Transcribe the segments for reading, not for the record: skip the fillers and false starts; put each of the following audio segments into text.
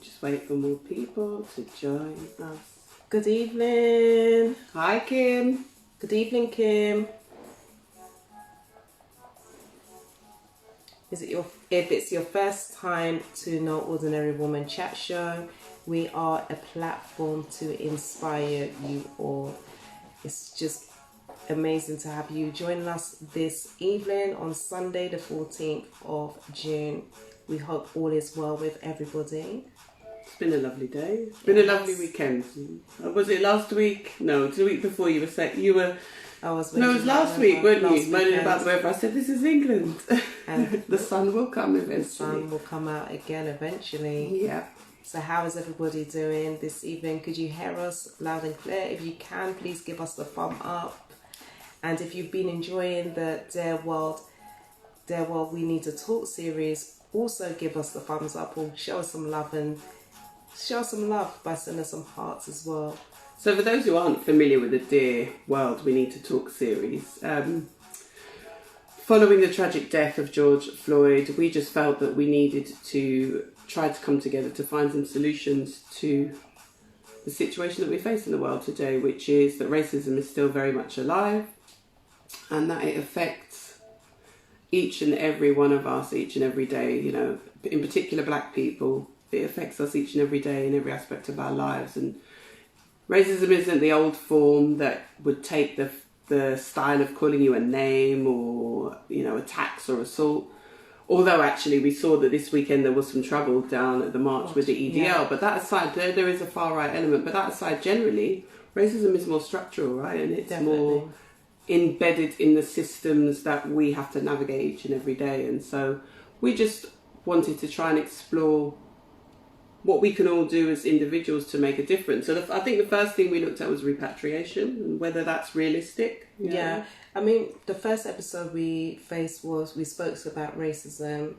Just wait for more people to join us. Good evening. Hi, Kim. Good evening, Kim. If it's your first time to No Ordinary Woman Chat Show, we are a platform to inspire you all. It's just amazing to have you joining us this evening on Sunday, the 14th of June. We hope all is well with everybody. It's been a lovely day. It's been a lovely weekend. Was it last week? No, it's the week before. You were saying you were. No, it was last week, weren't you? Moaning about the weather. I said, "This is England, and the sun will come eventually. The sun will come out again eventually." Yeah. So, how is everybody doing this evening? Could you hear us loud and clear? If you can, please give us the thumb up. And if you've been enjoying the Dare World, We Need to Talk series, also give us the thumbs up or show us some love by sending us some hearts as well. So for those who aren't familiar with the Dear World We Need to Talk series, following the tragic death of George Floyd, we just felt that we needed to try to come together to find some solutions to the situation that we face in the world today, which is that racism is still very much alive and that it affects each and every one of us each and every day, you know, in particular black people. It affects us each and every day in every aspect of our lives. And racism isn't the old form that would take the style of calling you a name or, you know, attacks or assault. Although actually we saw that this weekend there was some trouble down at the march with the EDL. Yeah. But that aside, there is a far right element. But that aside, generally, racism is more structural, right? And it's more embedded in the systems that we have to navigate each and every day. And so we just wanted to try and explore what we can all do as individuals to make a difference. So I think the first thing we looked at was repatriation and whether that's realistic. Yeah. I mean, the first episode we spoke about racism,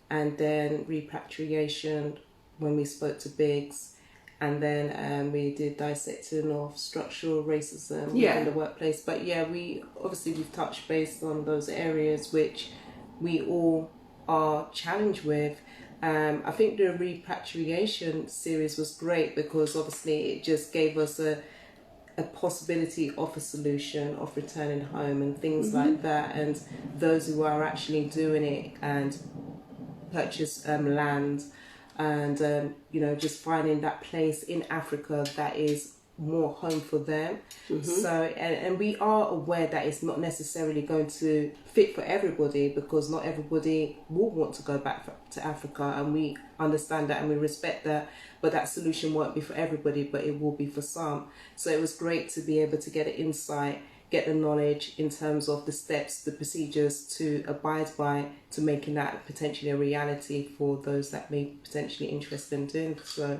and then repatriation when we spoke to Biggs, and then we did dissecting of structural racism in the workplace. But yeah, we've touched base on those areas which we all are challenged with. I think the repatriation series was great because obviously it just gave us a possibility of a solution of returning home and things like that, and those who are actually doing it and purchase land and just finding that place in Africa that is more home for them. So and we are aware that it's not necessarily going to fit for everybody, because not everybody will want to go back to Africa, and we understand that and we respect that, but that solution won't be for everybody, but it will be for some. So it was great to be able to get an insight, get the knowledge in terms of the steps, the procedures to abide by, to making that potentially a reality for those that may potentially interested in doing so.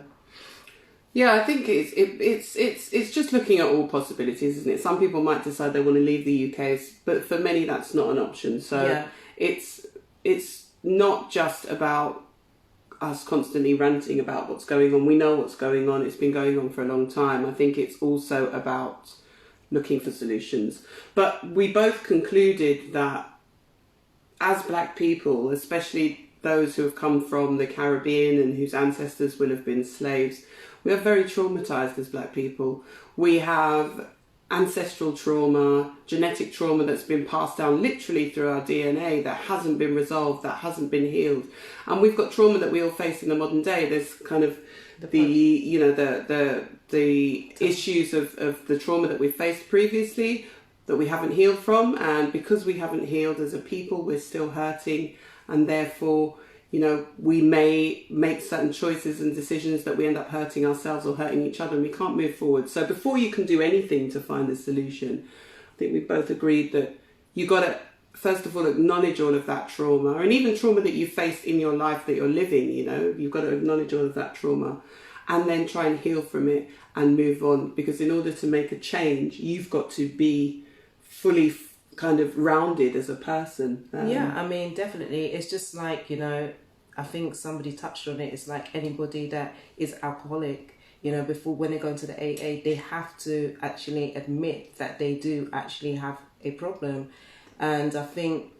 Yeah, I think it's just looking at all possibilities, isn't it? Some people might decide they want to leave the UK, but for many that's not an option. So it's not just about us constantly ranting about what's going on. We know what's going on. It's been going on for a long time. I think it's also about looking for solutions. But we both concluded that as black people, especially those who have come from the Caribbean and whose ancestors will have been slaves, we are very traumatized as black people. We have ancestral trauma, genetic trauma that's been passed down literally through our DNA that hasn't been resolved, that hasn't been healed. And we've got trauma that we all face in the modern day. There's kind of the issues of the trauma that we've faced previously that we haven't healed from. And because we haven't healed as a people, we're still hurting. And therefore, we may make certain choices and decisions that we end up hurting ourselves or hurting each other, and we can't move forward. So before you can do anything to find a solution, I think we both agreed that you got to, first of all, acknowledge all of that trauma, and even trauma that you faced in your life that you're living, you've got to acknowledge all of that trauma and then try and heal from it and move on. Because in order to make a change, you've got to be fully kind of rounded as a person. Definitely. It's just like, I think somebody touched on it. It's like anybody that is alcoholic, before when they go into the AA, they have to actually admit that they do actually have a problem. And I think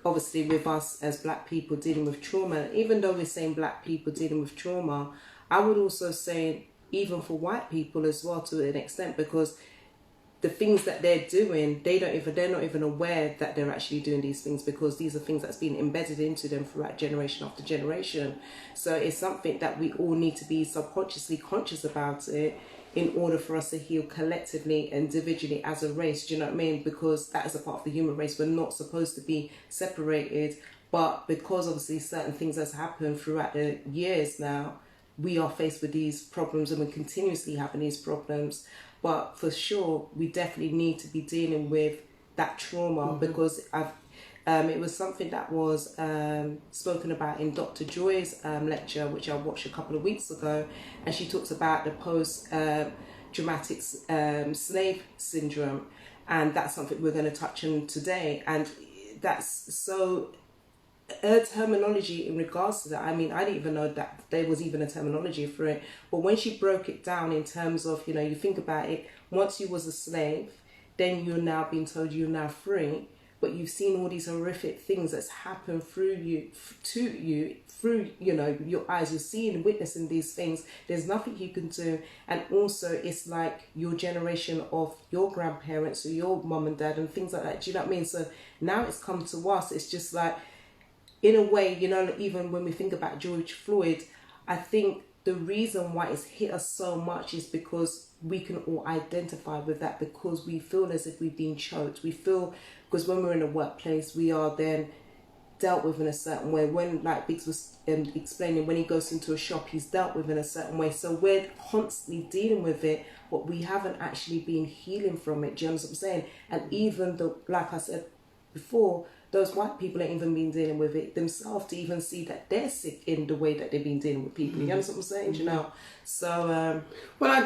obviously with us as black people dealing with trauma, even though we're saying black people dealing with trauma, I would also say even for white people as well to an extent, because the things that they're doing, they're not even aware that they're actually doing these things, because these are things that's been embedded into them throughout generation after generation. So it's something that we all need to be subconsciously conscious about it in order for us to heal collectively, individually, as a race. Do you know what I mean? Because that is a part of the human race. We're not supposed to be separated, but because obviously certain things has happened throughout the years now, we are faced with these problems, and we're continuously having these problems. But for sure, we definitely need to be dealing with that trauma, because it was something that was spoken about in Dr. Joy's lecture, which I watched a couple of weeks ago, and she talks about the post-traumatic slave syndrome, and that's something we're going to touch on today. And that's so... her terminology in regards to that, I mean, I didn't even know that there was even a terminology for it. But when she broke it down in terms of, you know, you think about it, once you was a slave, then you're now being told you're now free, but you've seen all these horrific things that's happened through you, through, you know, your eyes. You're seeing and witnessing these things. There's nothing you can do. And also, it's like your generation of your grandparents or your mum and dad and things like that. Do you know what I mean? So now it's come to us. It's just like, in a way, you know, even when we think about George Floyd, I think the reason why it's hit us so much is because we can all identify with that, because we feel as if we've been choked. We feel, because when we're in a workplace, we are then dealt with in a certain way. When, like Biggs was explaining, when he goes into a shop, he's dealt with in a certain way. So we're constantly dealing with it, but we haven't actually been healing from it. Do you understand what I'm saying? And even though, like I said before, those white people ain't even been dealing with it themselves to even see that they're sick in the way that they've been dealing with people. You understand what I'm saying? You know? So, well, I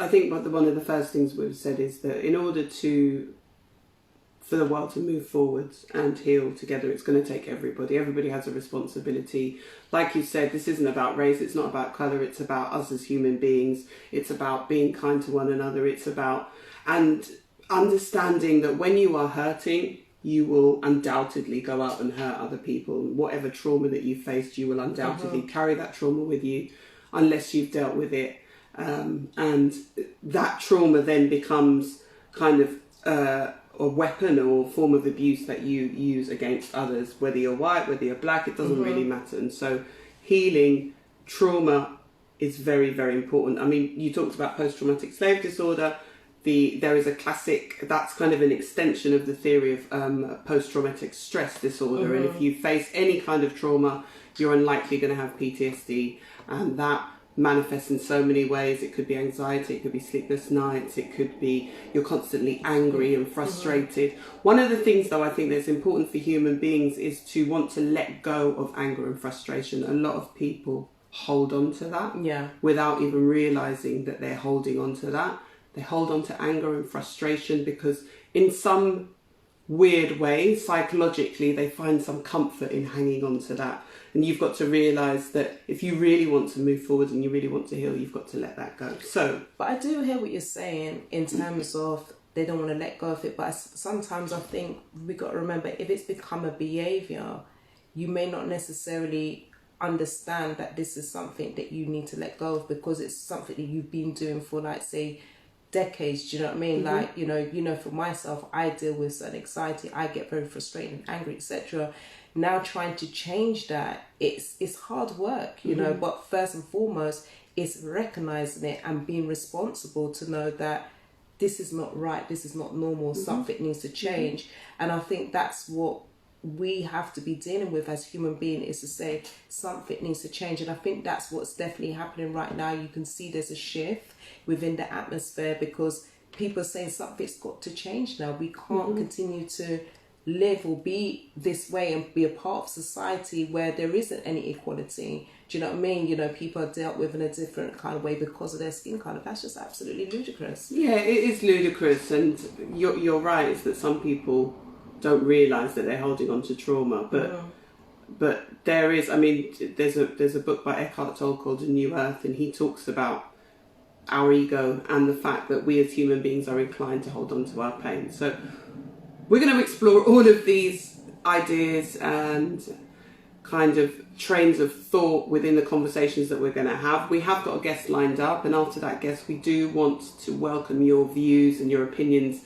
think one of the first things we've said is that in order for the world to move forward and heal together, it's going to take everybody. Everybody has a responsibility. Like you said, this isn't about race, it's not about colour, it's about us as human beings. It's about being kind to one another. It's about, and understanding that when you are hurting, you will undoubtedly go out and hurt other people. Whatever trauma that you faced, you will undoubtedly carry that trauma with you unless you've dealt with it. And that trauma then becomes kind of a weapon or form of abuse that you use against others, whether you're white, whether you're black, it doesn't really matter. And so healing trauma is very, very important. I mean, you talked about post-traumatic slave disorder. There is a classic, that's kind of an extension of the theory of post-traumatic stress disorder. And if you face any kind of trauma, you're unlikely going to have PTSD. And that manifests in so many ways. It could be anxiety, it could be sleepless nights, it could be you're constantly angry and frustrated. One of the things, though, I think that's important for human beings is to want to let go of anger and frustration. A lot of people hold on to that without even realising that they're holding on to that. They hold on to anger and frustration because in some weird way, psychologically, they find some comfort in hanging on to that. And you've got to realise that if you really want to move forward and you really want to heal, you've got to let that go. So, but I do hear what you're saying in terms of they don't want to let go of it. But sometimes I think we got to remember, if it's become a behaviour, you may not necessarily understand that this is something that you need to let go of because it's something that you've been doing for, like, say, decades. Do you know what I mean? Like, you know, for myself, I deal with certain anxiety, I get very frustrated and angry, etc. Now trying to change that, it's hard work, you know, but first and foremost, it's recognizing it and being responsible to know that this is not right, this is not normal, something needs to change. And I think that's what we have to be dealing with as human beings, is to say something needs to change. And I think that's what's definitely happening right now. You can see there's a shift within the atmosphere because people are saying something's got to change now. We can't continue to live or be this way and be a part of society where there isn't any equality. Do you know what I mean? You know, people are dealt with in a different kind of way because of their skin colour. That's just absolutely ludicrous. Yeah, it is ludicrous, and you're right, is that some people don't realise that they're holding on to trauma, but there is, I mean, there's a book by Eckhart Tolle called A New Earth, and he talks about our ego and the fact that we as human beings are inclined to hold on to our pain. So we're going to explore all of these ideas and kind of trains of thought within the conversations that we're going to have. We have got a guest lined up, and after that guest we do want to welcome your views and your opinions,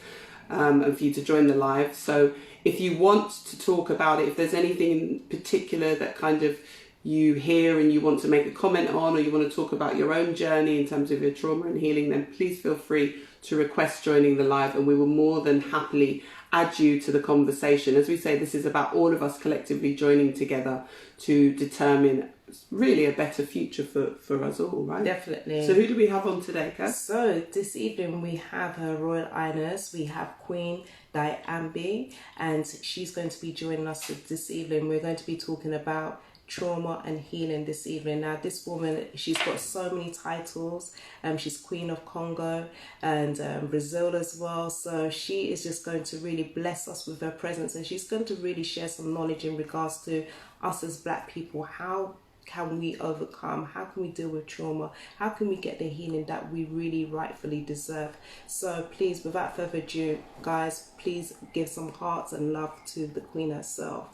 and for you to join the live. So if you want to talk about it, if there's anything in particular that kind of you hear and you want to make a comment on, or you want to talk about your own journey in terms of your trauma and healing, then please feel free to request joining the live, and we will more than happily add you to the conversation. As we say, this is about all of us collectively joining together to determine really a better future for us all, right? Definitely. So who do we have on today, Kat? So this evening we have Her Royal Highness, we have Queen DIAMBI, and she's going to be joining us this evening. We're going to be talking about trauma and healing this evening. Now this woman, she's got so many titles. She's Queen of Congo and Brazil as well, so she is just going to really bless us with her presence, and she's going to really share some knowledge in regards to us as Black people. How can we overcome? How can we deal with trauma? How can we get the healing that we really rightfully deserve? So please, without further ado, guys, please give some hearts and love to the Queen herself.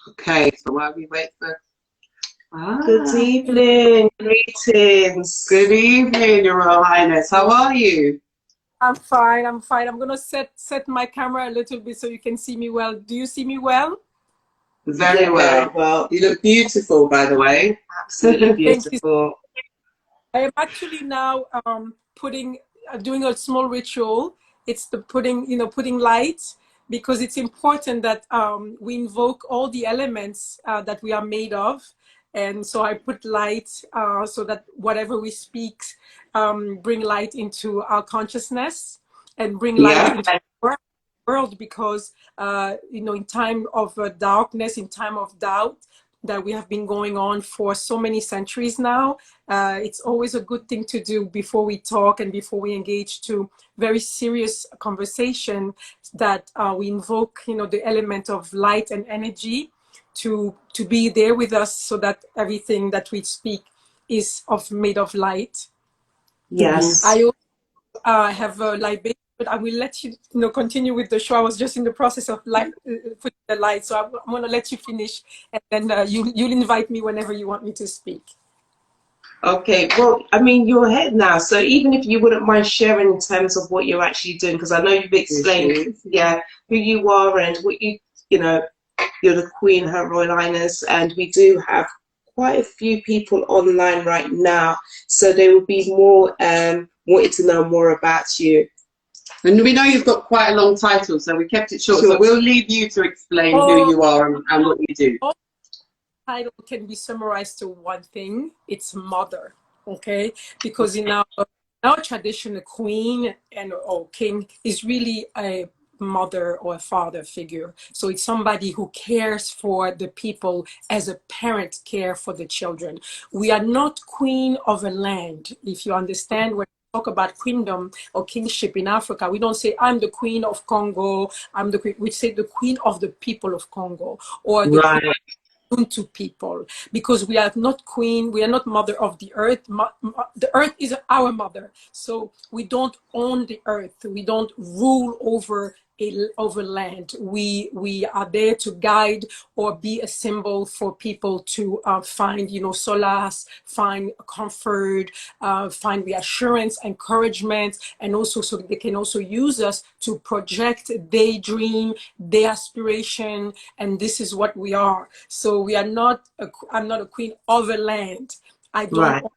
Okay, so while we wait for... Good evening, greetings. Good evening, Your Royal Highness. How are you? I'm fine, I'm fine. I'm going to set my camera a little bit so you can see me well. Do you see me well? Very well. You look beautiful, by the way. Absolutely beautiful. I am actually now doing a small ritual. It's the putting light, because it's important that we invoke all the elements that we are made of. And so I put light so that whatever we speak, bring light into our consciousness and bring light into our world, because, in time of darkness, in time of doubt that we have been going on for so many centuries now, it's always a good thing to do before we talk and before we engage to very serious conversation, that we invoke, the element of light and energy to be there with us, so that everything that we speak is made of light. Yes. I also have a libation, but I will let you, continue with the show. I was just in the process of putting the light, so I'm going to let you finish, and then you'll invite me whenever you want me to speak. Okay, well, I mean, you're ahead now, so even if you wouldn't mind sharing in terms of what you're actually doing, because I know you've explained, who you are and what you're the Queen, Her Royal Highness, and we do have quite a few people online right now, so they will be more wanting to know more about you. And we know you've got quite a long title, so we kept it short. So we'll leave you to explain who you are and what you do. Title can be summarized to one thing: it's mother. Okay, because in our tradition, a queen or king is really a mother or a father figure. So it's somebody who cares for the people as a parent care for the children. We are not queen of a land. If you understand, when we talk about queendom or kingship in Africa, we don't say I'm the Queen of Congo, I'm the queen. We say the Queen of the people of Congo, or the queen to people, because we are not queen, we are not mother of the earth. The earth is our mother, so we don't own the earth, we don't rule over land. We are there to guide or be a symbol for people to find solace, find comfort, find reassurance, encouragement, and also so they can also use us to project their dream, their aspiration, and this is what we are. So we are not I'm not a queen of a land. I don't own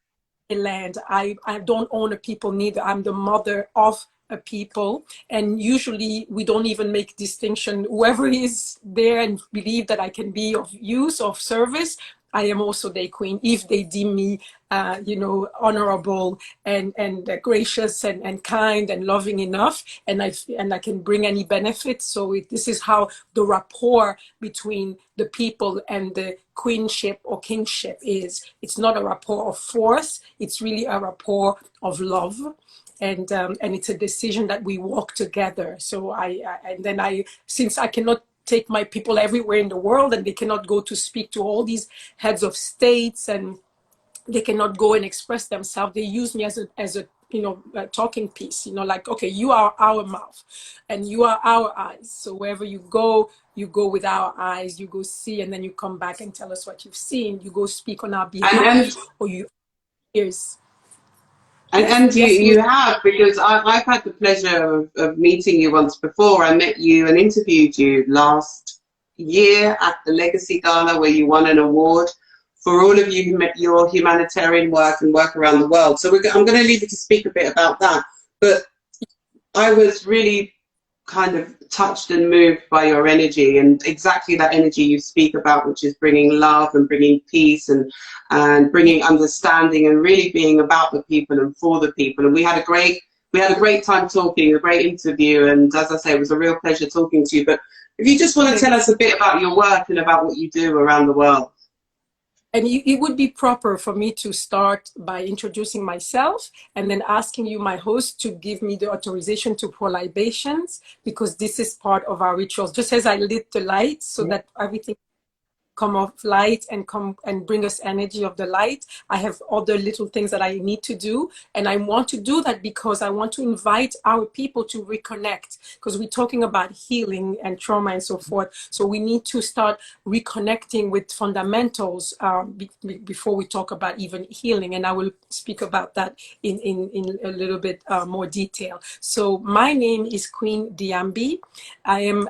a land. I don't own a people neither. I'm the mother of a people, and usually we don't even make distinction. Whoever is there and believe that I can be of use, of service, I am also their queen, if they deem me honorable and gracious and kind and loving enough, and I can bring any benefit. So this is how the rapport between the people and the queenship or kingship is. It's not a rapport of force, it's really a rapport of love. And it's a decision that we walk together. So since I cannot take my people everywhere in the world, and they cannot go to speak to all these heads of states, and they cannot go and express themselves, they use me as talking piece, like, okay, you are our mouth and you are our eyes. So wherever you go with our eyes, you go see, and then you come back and tell us what you've seen. You go speak on our behalf, or you ears. And you have, because I've had the pleasure of meeting you once before. I met you and interviewed you last year at the Legacy Gala, where you won an award for all of your humanitarian work and work around the world. So I'm going to leave you to speak a bit about that. But I was really kind of touched and moved by your energy, and exactly that energy you speak about, which is bringing love and bringing peace and bringing understanding and really being about the people and for the people. And we had a great time talking, a great interview, and as I say, it was a real pleasure talking to you. But if you just want to tell us a bit about your work and about what you do around the world. And it would be proper for me to start by introducing myself and then asking you, my host, to give me the authorization to pour libations, because this is part of our rituals. Just as I lit the light so that everything come off light and come and bring us energy of the light, I have other little things that I need to do. And I want to do that because I want to invite our people to reconnect, because we're talking about healing and trauma and so forth. So we need to start reconnecting with fundamentals before we talk about even healing. And I will speak about that in a little bit more detail. So my name is Queen Diambi. I am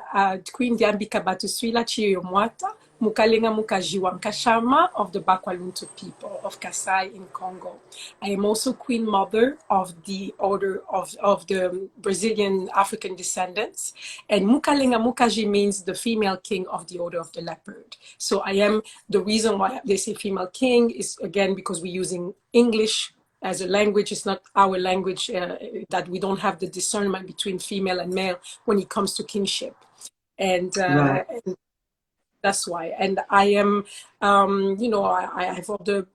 Queen Diambi Kabatusuila Chiyomwata Mukalenga Mukajiwa Nkashama of the Bakwaluntu people of Kasai in Congo. I am also Queen Mother of the Order of the Brazilian African descendants. And Mukalenga Mukaji means the female king of the Order of the Leopard. So I am, the reason why they say female king is, again, because we're using English as a language. It's not our language, that we don't have the discernment between female and male when it comes to kingship. And, right. and that's why. And I am, I have all the,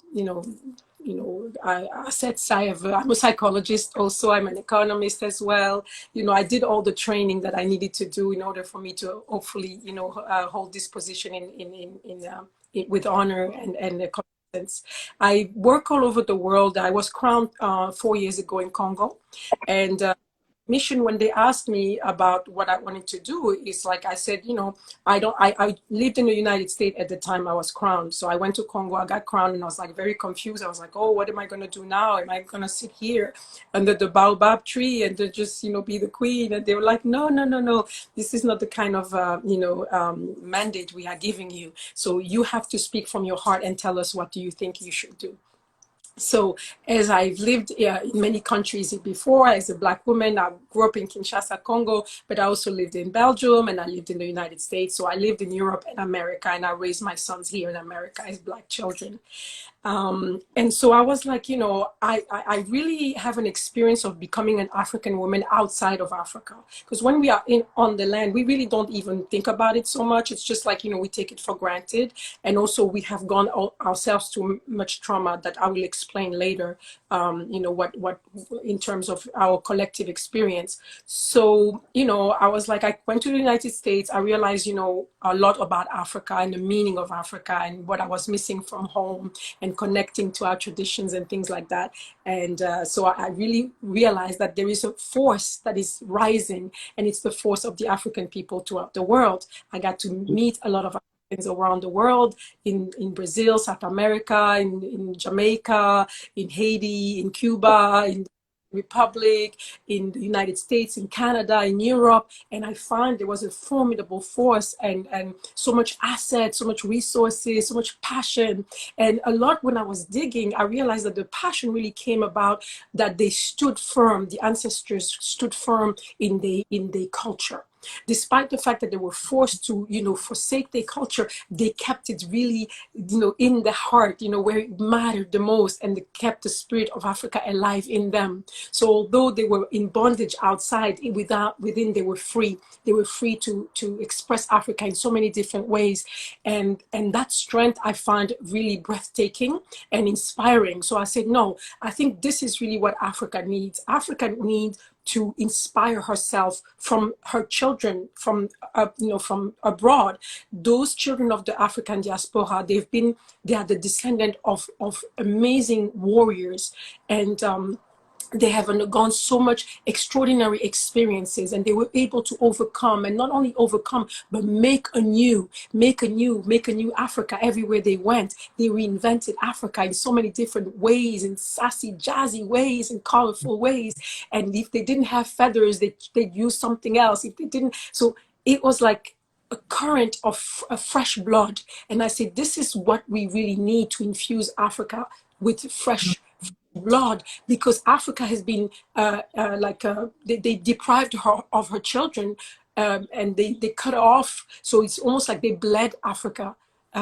assets. I'm a psychologist also. I'm an economist as well. I did all the training that I needed to do in order for me to hopefully, hold this position with honor and competence. I work all over the world. I was crowned 4 years ago in Congo, and mission, when they asked me about what I wanted to do, is like I said, I lived in the United States at the time I was crowned. So I went to Congo, I got crowned, and I was like very confused. I was like, oh, what am I going to do now? Am I going to sit here under the baobab tree and to just, be the queen? And they were like, no. This is not the kind of, mandate we are giving you. So you have to speak from your heart and tell us, what do you think you should do? So as I've lived in many countries before, as a Black woman, I grew up in Kinshasa, Congo, but I also lived in Belgium and I lived in the United States. So I lived in Europe and America, and I raised my sons here in America as Black children. And so I was like, I really have an experience of becoming an African woman outside of Africa. Because when we are on the land, we really don't even think about it so much. It's just like, we take it for granted. And also we have gone ourselves through much trauma that I will explain later, what in terms of our collective experience. So, I was like, I went to the United States. I realized, a lot about Africa and the meaning of Africa and what I was missing from home and connecting to our traditions and things like that. And so I really realized that there is a force that is rising, and it's the force of the African people throughout the world. I got to meet a lot of Africans around the world, in Brazil, South America, in Jamaica, in Haiti, in Cuba, in Republic, in the United States, in Canada, in Europe, and I found there was a formidable force and so much assets, so much resources, so much passion. And a lot, when I was digging, I realized that the passion really came about that they stood firm, the ancestors stood firm in their culture. Despite the fact that they were forced to, forsake their culture, they kept it really, in the heart, where it mattered the most, and they kept the spirit of Africa alive in them. So although they were in bondage outside, within they were free. They were free to express Africa in so many different ways. And that strength I find really breathtaking and inspiring. So I said, no, I think this is really what Africa needs. Africa needs to inspire herself from her children from abroad. Those children of the African diaspora, they are the descendant of amazing warriors. And they have undergone so much extraordinary experiences, and they were able to overcome, and not only overcome, but make a new Africa everywhere they went. They reinvented Africa in so many different ways, in sassy, jazzy ways, in colorful ways. And if they didn't have feathers, they'd use something else. If they didn't, so it was like a current of a fresh blood. And I said, this is what we really need to infuse Africa with fresh blood, because Africa has been they deprived her of her children, and they cut her off. So it's almost like they bled Africa.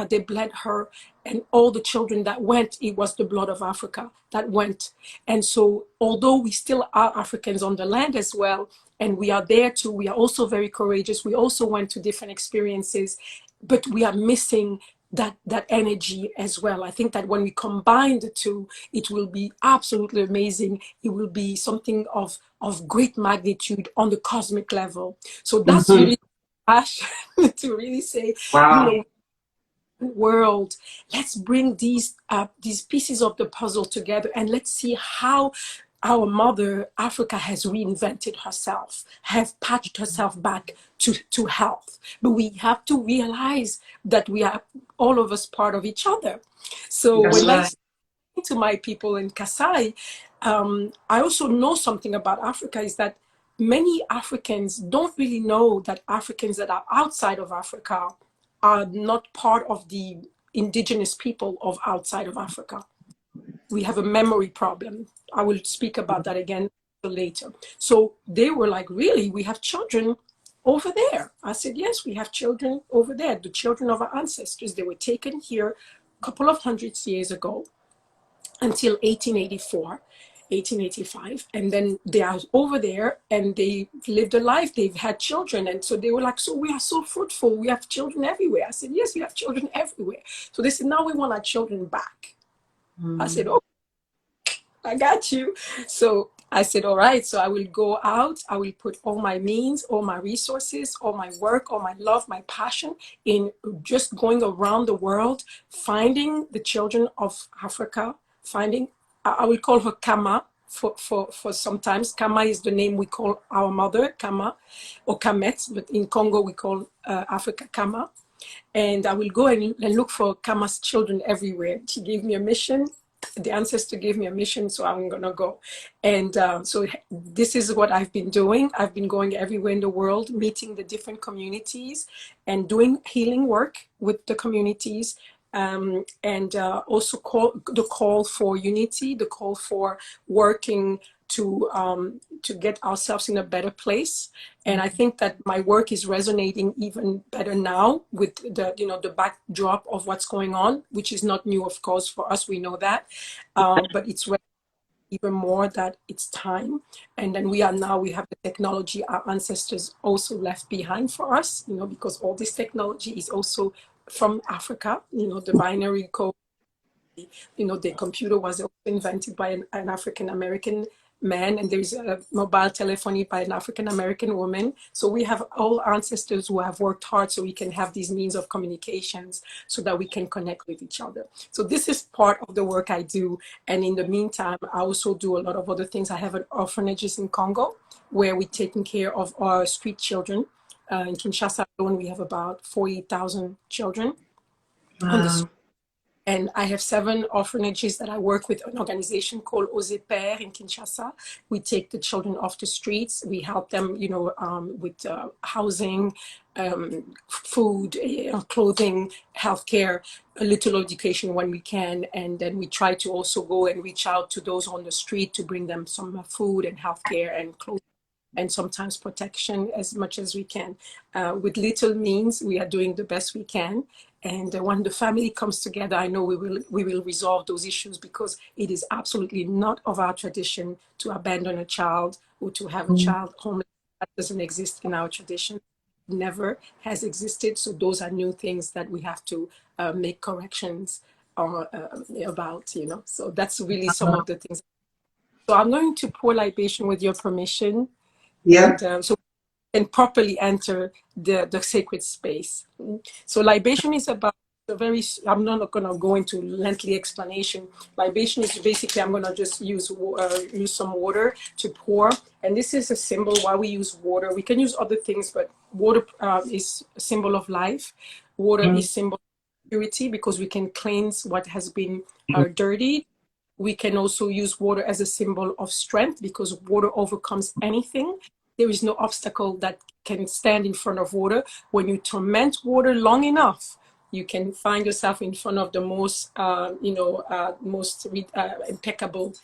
They bled her, and all the children that went, it was the blood of Africa that went. And so although we still are Africans on the land as well, and we are there too, we are also very courageous. We also went to different experiences, but we are missing that energy as well. I think that when we combine the two, it will be absolutely amazing. It will be something of great magnitude on the cosmic level. So that's really passion to really say, wow. you know, world, let's bring these pieces of the puzzle together, and let's see how our mother Africa has reinvented herself, have patched herself back to health. But we have to realize that we are all of us part of each other. So when I say to my people in Kasai, I also know something about Africa, is that many Africans don't really know that Africans that are outside of Africa are not part of the indigenous people of outside of Africa. We have a memory problem. I will speak about that again later. So they were like, really, we have children over there? I said, yes, we have children over there, the children of our ancestors. They were taken here a couple of hundreds years ago until 1884, 1885. And then they are over there and they lived a life. They've had children. And so they were like, so we are so fruitful. We have children everywhere. I said, yes, we have children everywhere. So they said, now we want our children back. I said, oh, I got you. So I said, all right, so I will go out. I will put all my means, all my resources, all my work, all my love, my passion in just going around the world, finding the children of Africa, finding, I will call her Kama for sometimes. Kama is the name we call our mother, Kama, or Kamet, but in Congo we call Africa Kama. And I will go and look for Kama's children everywhere. She gave me a mission. The ancestor gave me a mission, so I'm gonna go. And so this is what I've been doing. I've been going everywhere in the world, meeting the different communities and doing healing work with the communities. And also the call for unity, the call for working to get ourselves in a better place. And I think that my work is resonating even better now with the backdrop of what's going on, which is not new, of course, for us, we know that, but it's even more that it's time. And then we have the technology our ancestors also left behind for us, because all this technology is also from Africa, the binary code, the computer was also invented by an African-American man, and there's a mobile telephony by an African-American woman. So we have all ancestors who have worked hard so we can have these means of communications so that we can connect with each other. So this is part of the work I do. And in the meantime, I also do a lot of other things. I have an orphanages in Congo where we're taking care of our street children. In Kinshasa alone, we have about 40,000 children on the street. And I have 7 orphanages that I work with, an organization called Ozeper in Kinshasa. We take the children off the streets. We help them, with housing, food, clothing, healthcare, a little education when we can. And then we try to also go and reach out to those on the street to bring them some food and healthcare and clothing, and sometimes protection as much as we can. With little means, we are doing the best we can. And when the family comes together, I know we will resolve those issues, because it is absolutely not of our tradition to abandon a child or to have a child homeless. That doesn't exist in our tradition. Never has existed. So those are new things that we have to make corrections about, So that's really some of the things. So I'm going to pour libation with your permission. Yeah. And, so and properly enter the sacred space. So libation is about I'm not going to go into lengthy explanation. Libation is basically, I'm going to just use some water to pour. And this is a symbol why we use water. We can use other things, but water is a symbol of life. Water is symbol of purity because we can cleanse what has been dirty. We can also use water as a symbol of strength because water overcomes anything. There is no obstacle that can stand in front of water. When you torment water long enough, you can find yourself in front of the most, most impeccable,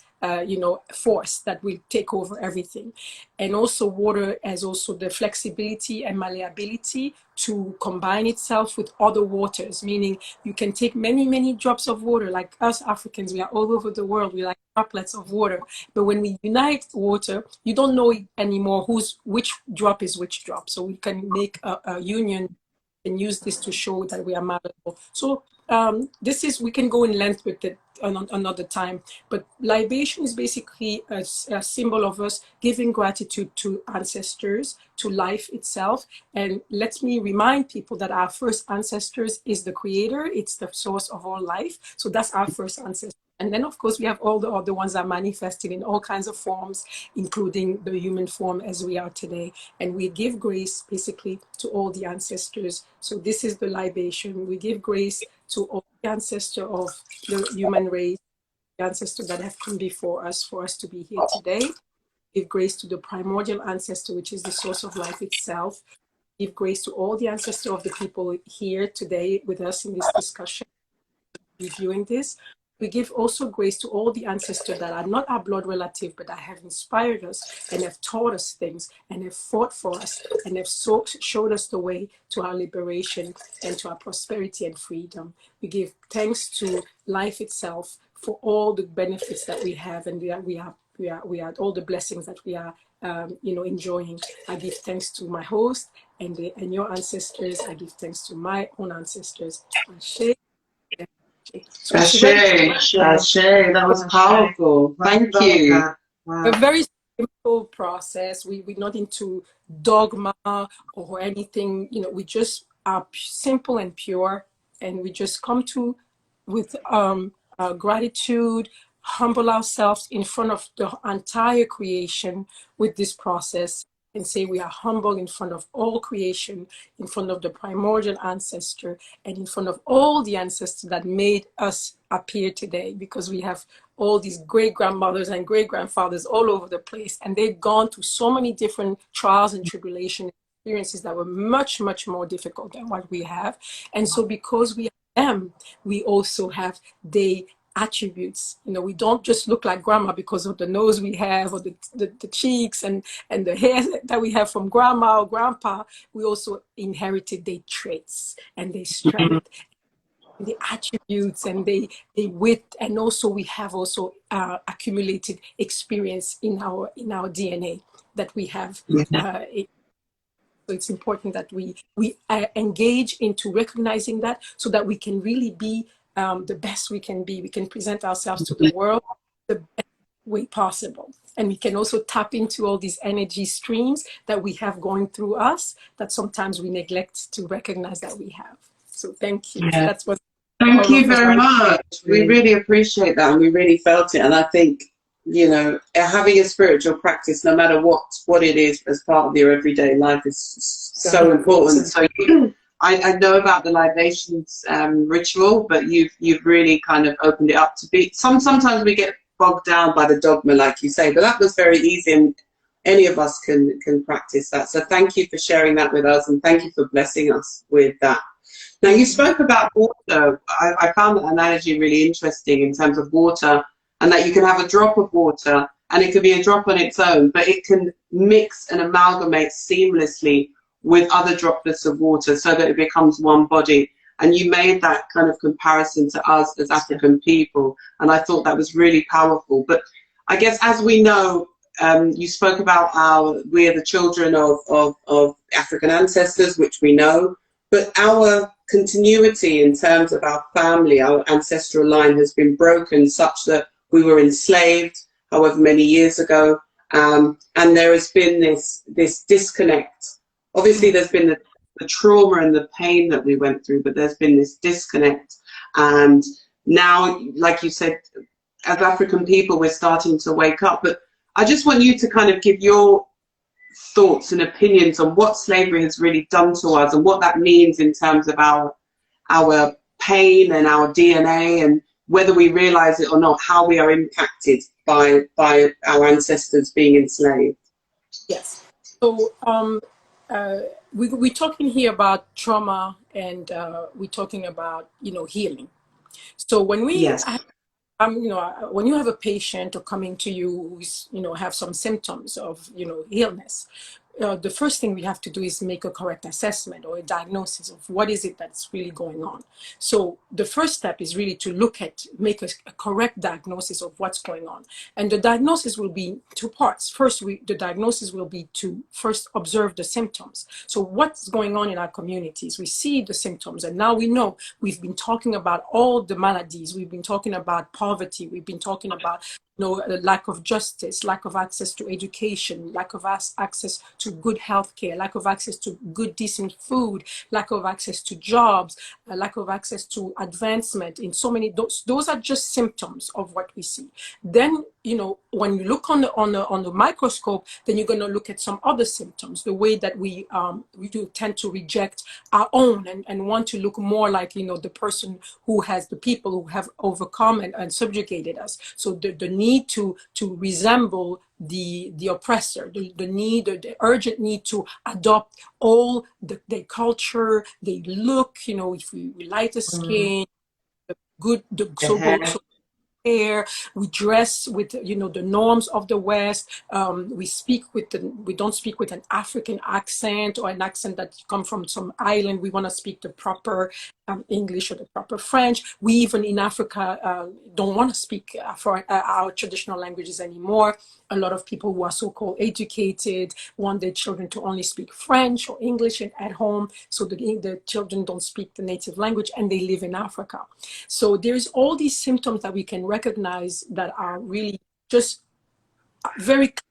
force that will take over everything. And also water has also the flexibility and malleability to combine itself with other waters, meaning you can take many, many drops of water. Like us Africans, we are all over the world. We like droplets of water. But when we unite water, you don't know anymore which drop is which drop. So we can make a union and use this to show that we are malleable. So we can go in length with it another time, but libation is basically a symbol of us giving gratitude to ancestors, to life itself. And let me remind people that our first ancestors is the creator. It's the source of all life. So that's our first ancestor. And then, of course, we have all the other ones that are manifested in all kinds of forms, including the human form as we are today. And we give grace, basically, to all the ancestors. So this is the libation. We give grace to all the ancestors of the human race, the ancestors that have come before us for us to be here today. Give grace to the primordial ancestor, which is the source of life itself. Give grace to all the ancestors of the people here today with us in this discussion, reviewing this. We give also grace to all the ancestors that are not our blood relative, but that have inspired us and have taught us things and have fought for us and have showed us the way to our liberation and to our prosperity and freedom. We give thanks to life itself for all the benefits that we have, and we are all the blessings that we are enjoying. I give thanks to my host and your ancestors. I give thanks to my own ancestors. Ashe, Ashe, that was powerful. Thank you. Wow. A very simple process. We're not into dogma or anything. We just are simple and pure, and we just come to with gratitude, humble ourselves in front of the entire creation with this process, and say we are humble in front of all creation, in front of the primordial ancestor, and in front of all the ancestors that made us appear today, because we have all these great-grandmothers and great-grandfathers all over the place, and they've gone through so many different trials and tribulations, experiences that were much, much more difficult than what we have. And so because we have them, we also have the attributes. We don't just look like grandma because of the nose we have or the cheeks and the hair that we have from grandma or grandpa. We also inherited their traits and their strength, and the attributes and the wit, and also we have also accumulated experience in our DNA that we have. So it's important that we engage into recognizing that, so that we can really be the best we can be. We can present ourselves to the world the best way possible. And we can also tap into all these energy streams that we have going through us that sometimes we neglect to recognize that we have. So thank you. Yeah. That's what. Thank you very much. We really appreciate that, and we really felt it. And I think, having a spiritual practice, no matter what it is, as part of your everyday life is so important. So I know about the libations ritual, but you've really kind of opened it up to be. Sometimes we get bogged down by the dogma, like you say, but that was very easy, and any of us can practice that. So thank you for sharing that with us, and thank you for blessing us with that. Now, you spoke about water. I found that analogy really interesting in terms of water, and that you can have a drop of water, and it could be a drop on its own, but it can mix and amalgamate seamlessly with other droplets of water so that it becomes one body. And you made that kind of comparison to us as African people, and I thought that was really powerful. But I guess, as we know, you spoke about how we are the children of African ancestors, which we know, but our continuity in terms of our family, our ancestral line, has been broken such that we were enslaved however many years ago, and there has been this disconnect. Obviously, there's been the trauma and the pain that we went through, but there's been this disconnect. And now, like you said, as African people, we're starting to wake up. But I just want you to kind of give your thoughts and opinions on what slavery has really done to us and what that means in terms of our pain and our DNA, and whether we realize it or not, how we are impacted by our ancestors being enslaved. Yes. So we're talking here about trauma, and we're talking about, healing. So when we when you have a patient or coming to you who's, have some symptoms of, illness, the first thing we have to do is make a correct assessment or a diagnosis of what is it that's really going on. So the first step is really to make a correct diagnosis of what's going on. And the diagnosis will be two parts. First, the diagnosis will be to first observe the symptoms. So what's going on in our communities? We see the symptoms, and now we know. We've been talking about all the maladies. We've been talking about poverty. We've been talking about lack of justice, lack of access to education, lack of access to good health care, lack of access to good, decent food, lack of access to jobs, lack of access to advancement in so many, those are just symptoms of what we see. Then, when you look on the microscope, then you're going to look at some other symptoms, the way that we do tend to reject our own and want to look more like, the person the people who have overcome and subjugated us. So the need to resemble the oppressor, the urgent need to adopt all their culture, they look, if we light the skin, the so-called hair, we dress with the norms of the West, we don't speak with an African accent or an accent that come from some island. We want to speak the proper English or the proper French. We even in Africa don't want to speak our traditional languages anymore. A lot of people who are so-called educated want their children to only speak French or English at home, so the children don't speak the native language, and they live in Africa. So there's all these symptoms that we can recognize that are really just very clear.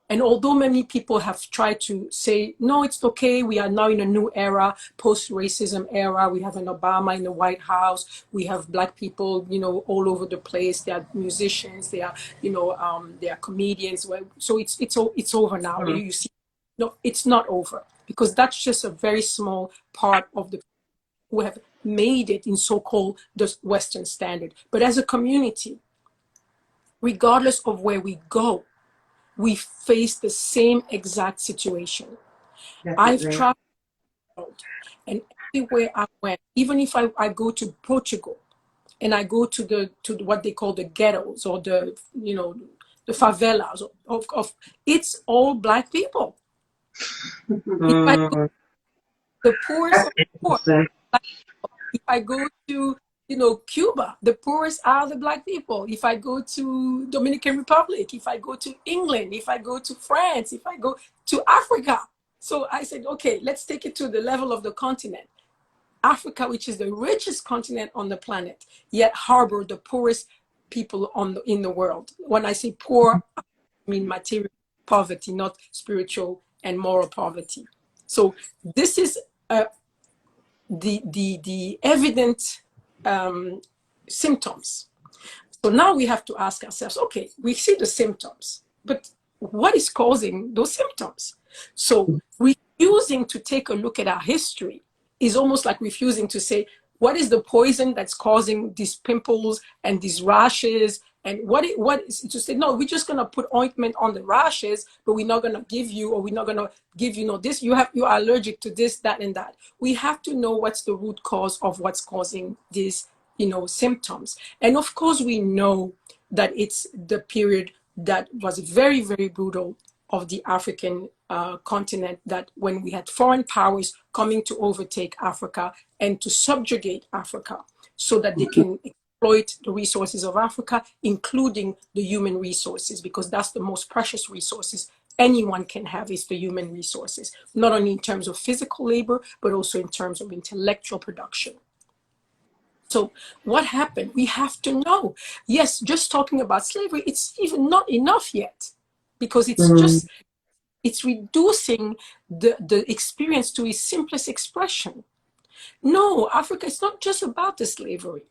And although many people have tried to say, no, it's okay, we are now in a new era, post-racism era, we have an Obama in the White House, we have Black people, all over the place, they are musicians, they are, they are comedians. So it's over now. Mm-hmm. You see, no, it's not over, because that's just a very small part of the people who have made it in so-called the Western standard. But as a community, regardless of where we go, we face the same exact situation. Definitely. I've traveled, and everywhere I went, even if I go to Portugal and I go to what they call the ghettos or the favelas of it's all Black people. If I go, the poorest of the poor. If I go to Cuba, the poorest are the Black people. If I go to Dominican Republic, if I go to England, if I go to France, if I go to Africa. So I said, okay, let's take it to the level of the continent. Africa, which is the richest continent on the planet, yet harbor the poorest people in the world. When I say poor, I mean material poverty, not spiritual and moral poverty. So this is the evident symptoms. So now we have to ask ourselves, okay, we see the symptoms, but what is causing those symptoms? So refusing to take a look at our history is almost like refusing to say, what is the poison that's causing these pimples and these rashes? And what is to say, no, we're just going to put ointment on the rashes, but we're not going to give you, or we're not going to give you, this, you are allergic to this, that, and that. We have to know what's the root cause of what's causing these, symptoms. And of course, we know that it's the period that was very, very brutal of the African continent, that when we had foreign powers coming to overtake Africa and to subjugate Africa so that they can exploit the resources of Africa, including the human resources, because that's the most precious resources anyone can have, is the human resources, not only in terms of physical labor, but also in terms of intellectual production. So what happened? We have to know. Yes, just talking about slavery, it's even not enough yet, because it's just it's reducing the experience to its simplest expression. No, Africa is not just about the slavery.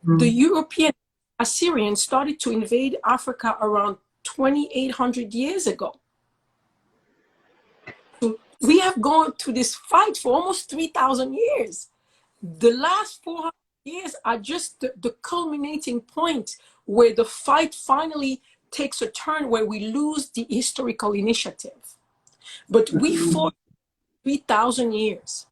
The European Assyrians started to invade Africa around 2,800 years ago. So we have gone through this fight for almost 3,000 years. The last 400 years are just the culminating point where the fight finally takes a turn, where we lose the historical initiative. But we fought 3,000 years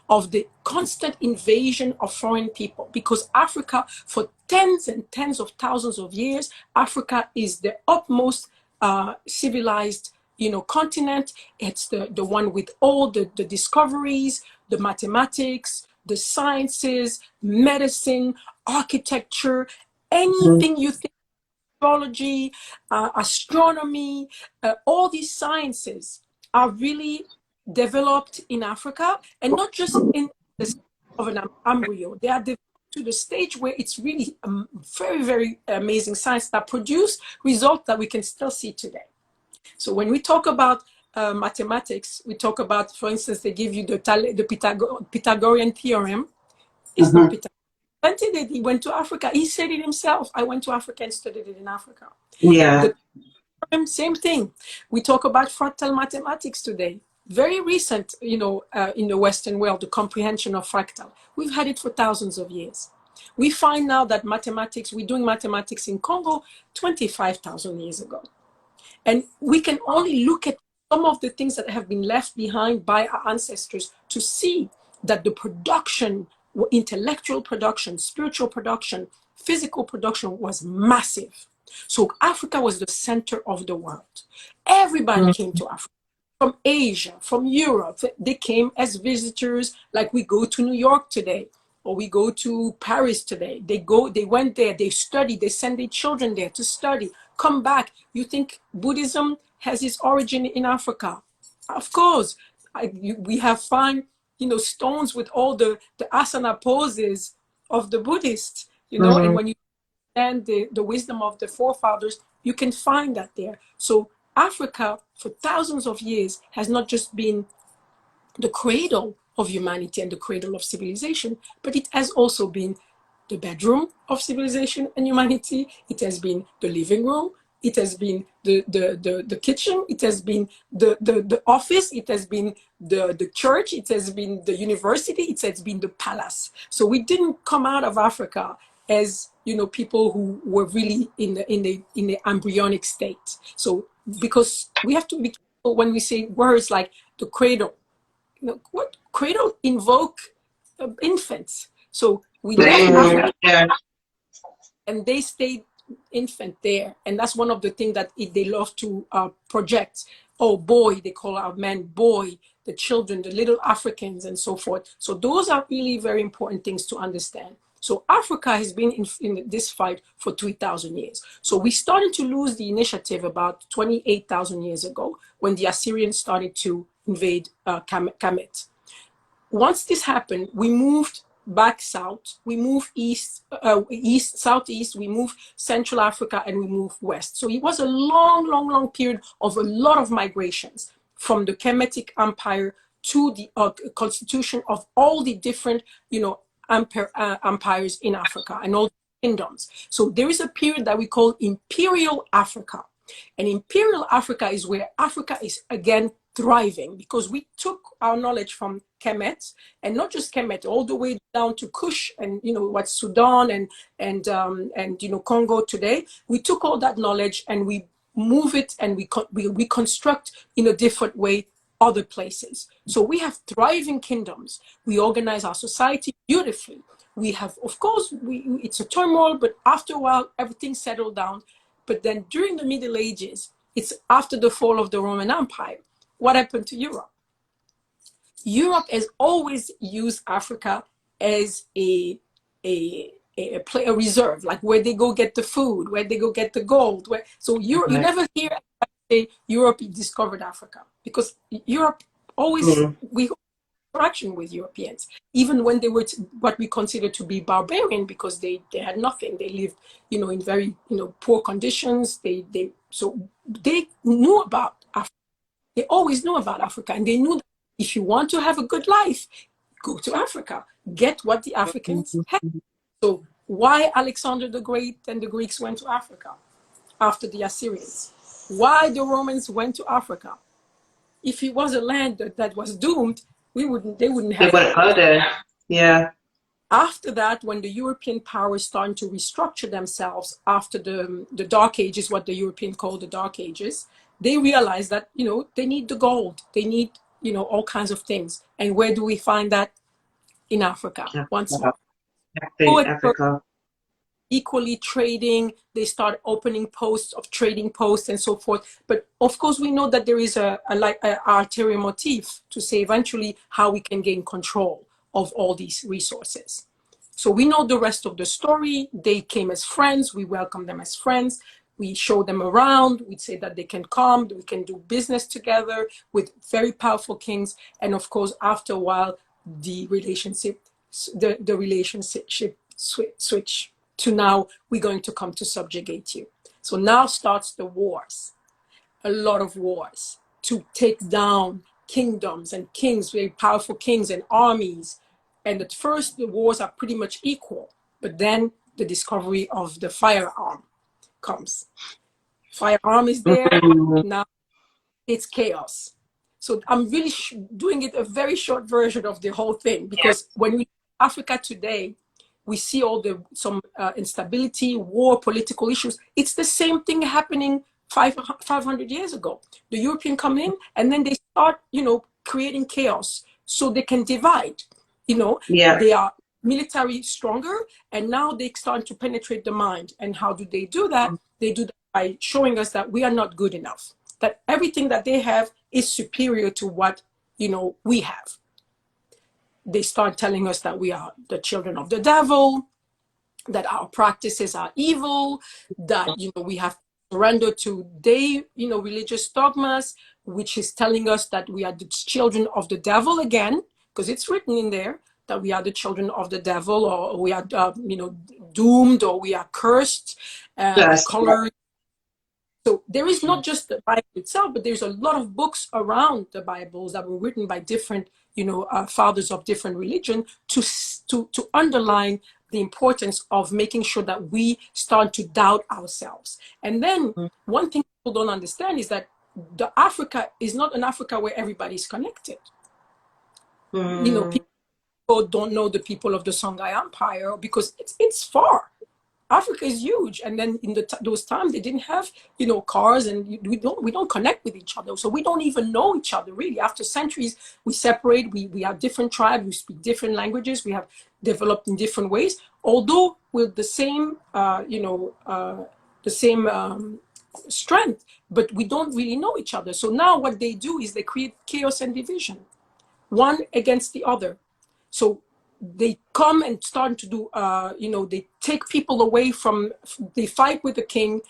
of the constant invasion of foreign people, because Africa, for tens and tens of thousands of years, Africa is the utmost civilized, continent. It's the one with all the discoveries, the mathematics, the sciences, medicine, architecture, anything you think, astrology, astronomy, all these sciences are really developed in Africa, and not just in the state of an embryo. They are developed to the stage where it's really very, very amazing science that produce results that we can still see today. So when we talk about mathematics, we talk about, for instance, they give you the Pythagorean theorem. It's not Pythagorean. He went to Africa. He said it himself. I went to Africa and studied it in Africa. Yeah. Same thing. We talk about fractal mathematics today. Very recent, in the Western world, the comprehension of fractal. We've had it for thousands of years. We find now that we're doing mathematics in Congo 25,000 years ago. And we can only look at some of the things that have been left behind by our ancestors to see that the production, intellectual production, spiritual production, physical production was massive. So Africa was the center of the world. Everybody came to Africa. From Asia, from Europe, they came as visitors, like we go to New York today, or we go to Paris today. They went there, they studied, they send their children there to study, come back. You think Buddhism has its origin in Africa? Of course. We have found, stones with all the asana poses of the Buddhists, and when you understand the wisdom of the forefathers, you can find that there. So Africa, for thousands of years, has not just been the cradle of humanity and the cradle of civilization, but it has also been the bedroom of civilization and humanity. It has been the living room. It has been the kitchen. It has been the office. It has been the church. It has been the university. It has been the palace. So we didn't come out of Africa as people who were really in the embryonic state. So because we have to be careful when we say words like the cradle. What cradle invoke infants? So we left Africa, and they stayed infant there, and that's one of the things that they love to project. Oh boy, they call our men boy, the children, the little Africans, and so forth. So those are really very important things to understand. So Africa has been in this fight for 3,000 years. So we started to lose the initiative about 28,000 years ago when the Assyrians started to invade Kemet. Once this happened, we moved back south, we moved southeast, we moved Central Africa, and we moved west. So it was a long period of a lot of migrations from the Kemetic Empire to the constitution of all the different, empires in Africa and all the kingdoms. So there is a period that we call Imperial Africa. And Imperial Africa is where Africa is again thriving, because we took our knowledge from Kemet, and not just Kemet, all the way down to Kush and what's Sudan and Congo today. We took all that knowledge and we move it, and we reconstruct in a different way other places. So we have thriving kingdoms. We organize our society beautifully. We have, of course, it's a turmoil, but after a while, everything settled down. But then during the Middle Ages, it's after the fall of the Roman Empire. What happened to Europe? Europe has always used Africa as a reserve, like where they go get the food, where they go get the gold. So you never hear say Europe discovered Africa, because Europe always, we had interaction with Europeans, even when they were what we consider to be barbarian, because they had nothing. They lived, in very, poor conditions. So they knew about Africa. They always knew about Africa, and they knew that if you want to have a good life, go to Africa. Get what the Africans had. So why Alexander the Great and the Greeks went to Africa after the Assyrians? Why the Romans went to Africa? If it was a land that was doomed, they wouldn't have. They wouldn't go there. Yeah. After that, when the European powers started to restructure themselves after the Dark Ages, what the Europeans call the Dark Ages, they realized that, you know, they need the gold. They need, you know, all kinds of things. And where do we find that? In Africa, once more. Africa. Equally trading, they start opening posts of trading posts and so forth. But of course, we know that there is a ulterior motive to say eventually how we can gain control of all these resources. So we know the rest of the story. They came as friends. We welcome them as friends. We show them around. We say that they can come. We can do business together with very powerful kings. And of course, after a while, the relationship switch to now we're going to come to subjugate you. So now starts the wars, a lot of wars to take down kingdoms and kings, very powerful kings and armies. And at first the wars are pretty much equal, but then the discovery of the firearm comes. Firearm is there, now it's chaos. So I'm really doing it a very short version of the whole thing, because when we Africa today, we see some instability, war, political issues. It's the same thing happening 500 years ago. The Europeans come in and then they start, you know, creating chaos so they can divide. You know, they are military stronger, and now they start to penetrate the mind. And how do? They do that by showing us that we are not good enough, that everything that they have is superior to what, you know, we have. They start telling us that we are the children of the devil, that our practices are evil, that, you know, we have to surrender to their, you know, religious dogmas, which is telling us that we are the children of the devil again, because it's written in there that we are the children of the devil, or we are, you know, doomed, or we are cursed, colored. So there is not just the Bible itself, but there's a lot of books around the Bibles that were written by different, you know, fathers of different religion to underline the importance of making sure that we start to doubt ourselves. And then one thing people don't understand is that the Africa is not an Africa where everybody's connected. You know, people don't know the people of the Songhai Empire because it's far. Africa is huge, and then in those times they didn't have, you know, cars, and we don't connect with each other, so we don't even know each other really. After centuries, we separate. We have different tribes. We speak different languages. We have developed in different ways, although with the same, strength, but we don't really know each other. So now what they do is they create chaos and division, one against the other. So they come and start to do, you know, they take people away from, they fight with the king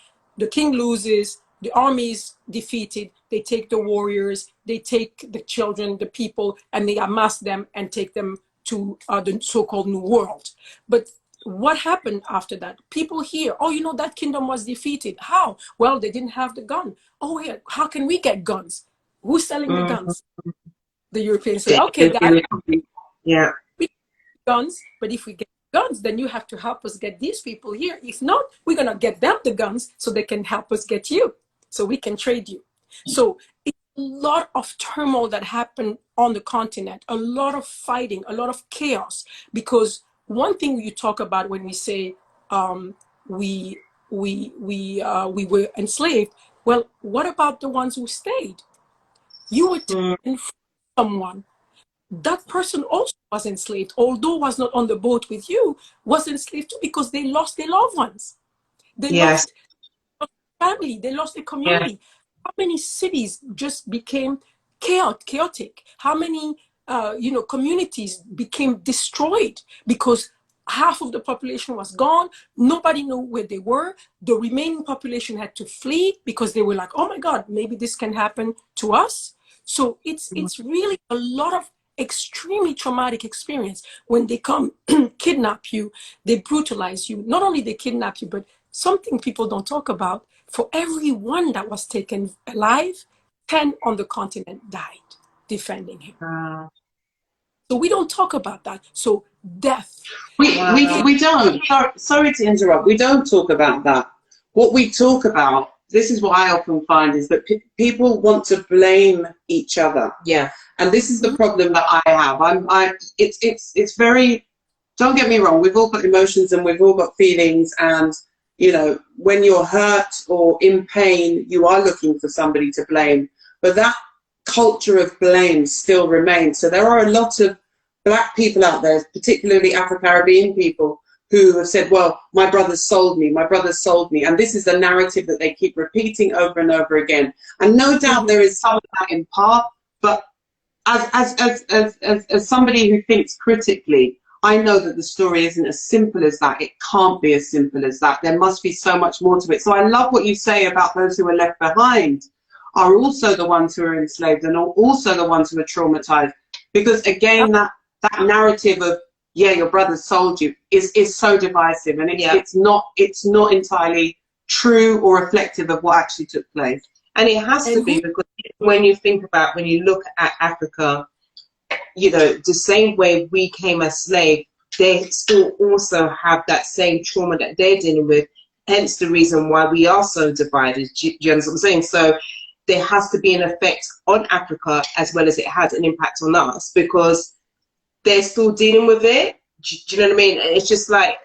loses, the army is defeated, they take the warriors, they take the children, the people, and they amass them and take them to the so-called New World. But what happened after that? People hear, oh, you know, that kingdom was defeated. How? Well, they didn't have the gun. Oh, yeah, how can we get guns? Who's selling the guns? The Europeans say, okay, guys, yeah, guns, but if we get guns, then you have to help us get these people here. If not, we're going to get them the guns so they can help us get you, so we can trade you. So it's a lot of turmoil that happened on the continent, a lot of fighting, a lot of chaos, because one thing you talk about when we say we were enslaved, well, what about the ones who stayed? You were taken from someone. That person also was enslaved, although was not on the boat with you, was enslaved too, because they lost their loved ones. They lost family, they lost their community. How many cities just became chaotic? How many communities became destroyed because half of the population was gone? Nobody knew where they were. The remaining population had to flee because they were like, oh my God, maybe this can happen to us. So it's really a lot of extremely traumatic experience when they come kidnap you, they brutalize you. Not only they kidnap you, but something people don't talk about, for every one that was taken alive, 10 on the continent died defending him. So we don't talk about that. So death. We don't. Sorry to interrupt. We don't talk about that. What we talk about, this is what I often find, is that people want to blame each other. Yeah. And this is the problem that I have. It's very, don't get me wrong, we've all got emotions and we've all got feelings, and you know, when you're hurt or in pain, you are looking for somebody to blame. But that culture of blame still remains. So there are a lot of black people out there, particularly Afro-Caribbean people, who have said, well, my brother sold me, my brother sold me. And this is the narrative that they keep repeating over and over again. And no doubt there is some of that in part, but as somebody who thinks critically, I know that the story isn't as simple as that. It can't be as simple as that. There must be so much more to it. So I love what you say about those who are left behind are also the ones who are enslaved and are also the ones who are traumatized. Because again, that narrative of, yeah, your brother sold you is so divisive, and it's not entirely true or reflective of what actually took place. And it has to be, because when you look at Africa, you know, the same way we came as slaves, they still also have that same trauma that they're dealing with. Hence the reason why we are so divided. Do you understand what I'm saying? So there has to be an effect on Africa as well as it has an impact on us, because they're still dealing with it. Do you know what I mean? It's just like,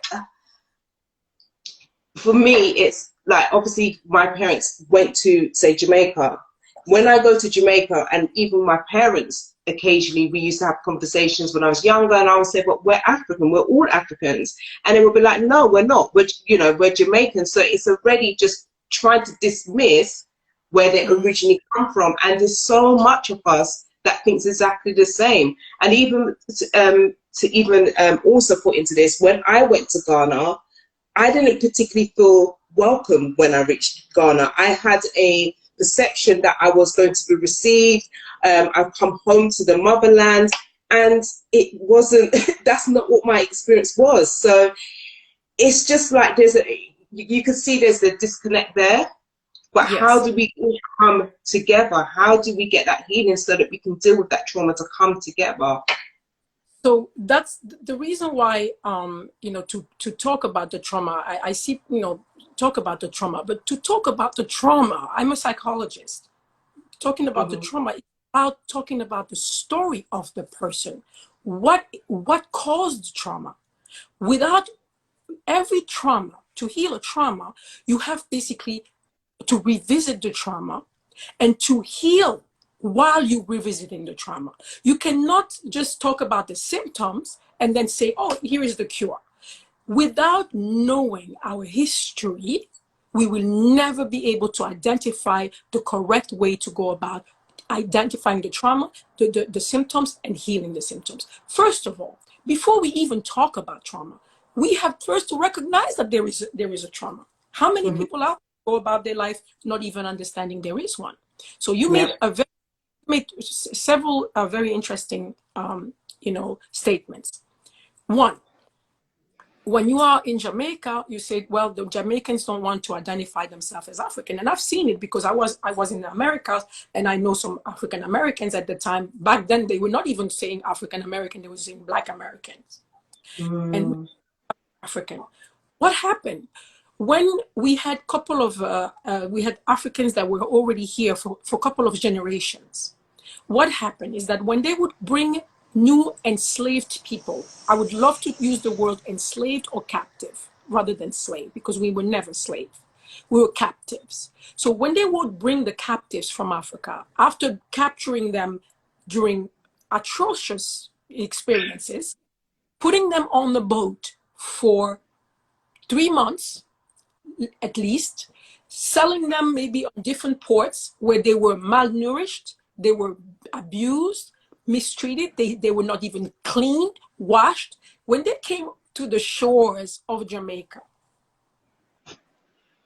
for me, it's like, obviously my parents went to, say, Jamaica. When I go to Jamaica, and even my parents, occasionally we used to have conversations when I was younger, and I would say, but we're African, we're all Africans. And they would be like, no, we're not. We're Jamaican. So it's already just trying to dismiss where they originally come from. And there's so much of us that thinks exactly the same. And even to also put into this, when I went to Ghana, I didn't particularly feel welcome when I reached Ghana. I had a perception that I was going to be received. I've come home to the motherland, and it wasn't. That's not what my experience was. So it's just like you can see there's a disconnect there. But yes, how do we all come together? How do we get that healing so that we can deal with that trauma to come together? So that's the reason why, to talk about the trauma, I see, talk about the trauma, but to talk about the trauma, I'm a psychologist. Talking about the trauma is about talking about the story of the person. What caused the trauma? Without every trauma, to heal a trauma, you have basically to revisit the trauma and to heal while you're revisiting the trauma. You cannot just talk about the symptoms and then say, oh, here is the cure. Without knowing our history, we will never be able to identify the correct way to go about identifying the trauma, the symptoms, and healing the symptoms. First of all, before we even talk about trauma, we have first to recognize that there is a trauma. How many people out go about their life not even understanding there is one? So you made several very interesting statements. One, when you are in Jamaica, you said, well, the Jamaicans don't want to identify themselves as African. And I've seen it because I was in the Americas, and I know some African Americans at the time. Back then, they were not even saying African American, they were saying Black Americans. And African. What happened? When we had we had Africans that were already here for a couple of generations, what happened is that when they would bring new enslaved people, I would love to use the word enslaved or captive rather than slave, because we were never slaves. We were captives. So when they would bring the captives from Africa, after capturing them during atrocious experiences, putting them on the boat for 3 months, at least, selling them maybe on different ports where they were malnourished, they were abused, mistreated, they were not even cleaned, washed. When they came to the shores of Jamaica,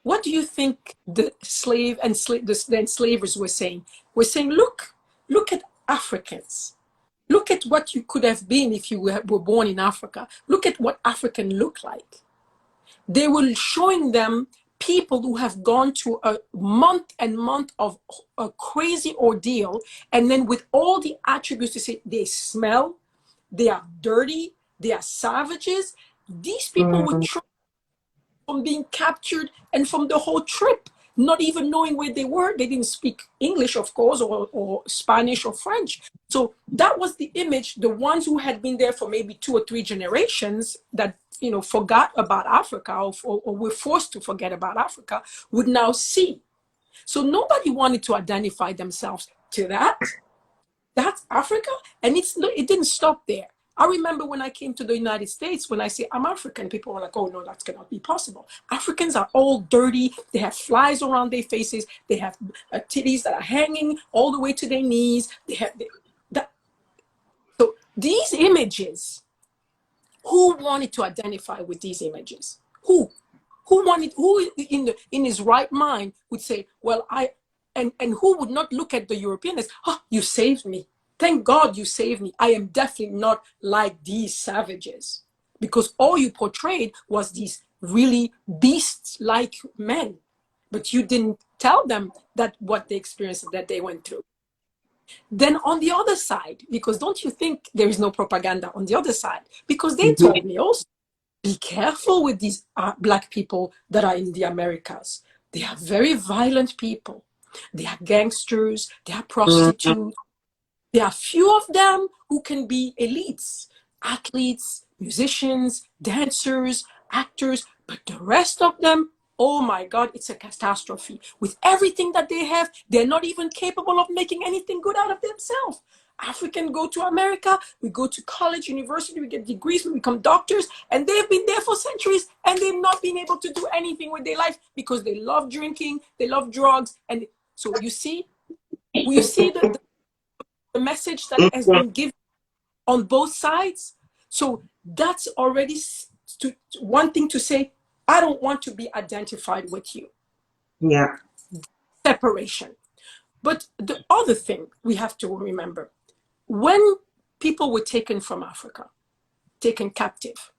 what do you think the enslavers were saying? We're saying, look at Africans. Look at what you could have been if you were born in Africa. Look at what African looked like. They were showing them people who have gone through a month and month of a crazy ordeal, and then with all the attributes to say they smell, they are dirty, they are savages. These people would try from being captured and from the whole trip, not even knowing where they were. They didn't speak English, of course, or Spanish or French. So that was the image. The ones who had been there for maybe 2 or 3 generations that, you know, forgot about Africa or were forced to forget about Africa would now see. So nobody wanted to identify themselves to that. That's Africa. And it didn't stop there. I remember when I came to the United States, when I say I'm African, people were like, oh, no, that cannot be possible. Africans are all dirty. They have flies around their faces. They have titties that are hanging all the way to their knees. So these images, who wanted to identify with these images? Who in his right mind would say, well, and who would not look at the European as, oh, you saved me. Thank God you saved me. I am definitely not like these savages, because all you portrayed was these really beast-like men, but you didn't tell them that what they experienced, that they went through. Then on the other side, because don't you think there is no propaganda on the other side? Because they told me also, be careful with these Black people that are in the Americas. They are very violent people. They are gangsters. They are prostitutes. There are few of them who can be elites, athletes, musicians, dancers, actors, but the rest of them, oh my God, it's a catastrophe. With everything that they have, they're not even capable of making anything good out of themselves. Africans go to America, we go to college, university, we get degrees, we become doctors, and they've been there for centuries, and they've not been able to do anything with their life because they love drinking, they love drugs. And so you see the message that has been given on both sides. So that's already one thing to say, I don't want to be identified with you. Yeah. Separation. But the other thing we have to remember, when people were taken from Africa, taken captive,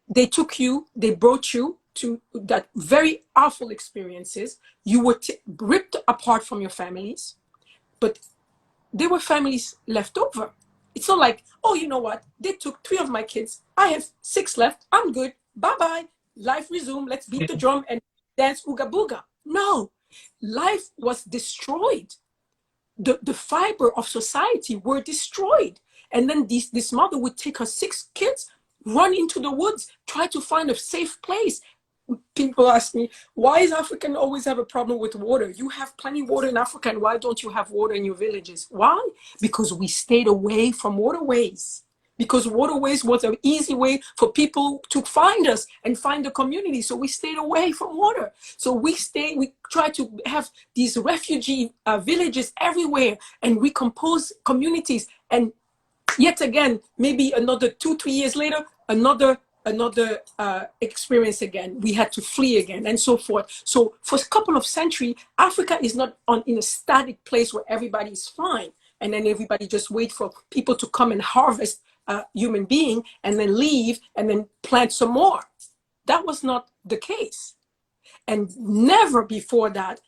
they took you, they brought you to that very awful experiences. You were ripped apart from your families, but there were families left over. It's not like, oh, you know what? They took 3 of my kids. I have 6 left. I'm good. Bye-bye. Life resume. Let's beat the drum and dance ooga booga. No. Life was destroyed. The fiber of society were destroyed. And then this mother would take her 6 kids, run into the woods, try to find a safe place. People ask me, why is African always have a problem with water? You have plenty of water in Africa, and why don't you have water in your villages? Why? Because we stayed away from waterways. Because waterways was an easy way for people to find us and find the community. So we stayed away from water. So we try to have these refugee villages everywhere and recompose communities. And yet again, maybe another 2-3 years later, another experience again. We had to flee again and so forth. So for a couple of centuries, Africa is not in a static place where everybody is fine. And then everybody just wait for people to come and harvest a human being and then leave and then plant some more. That was not the case. And never before that,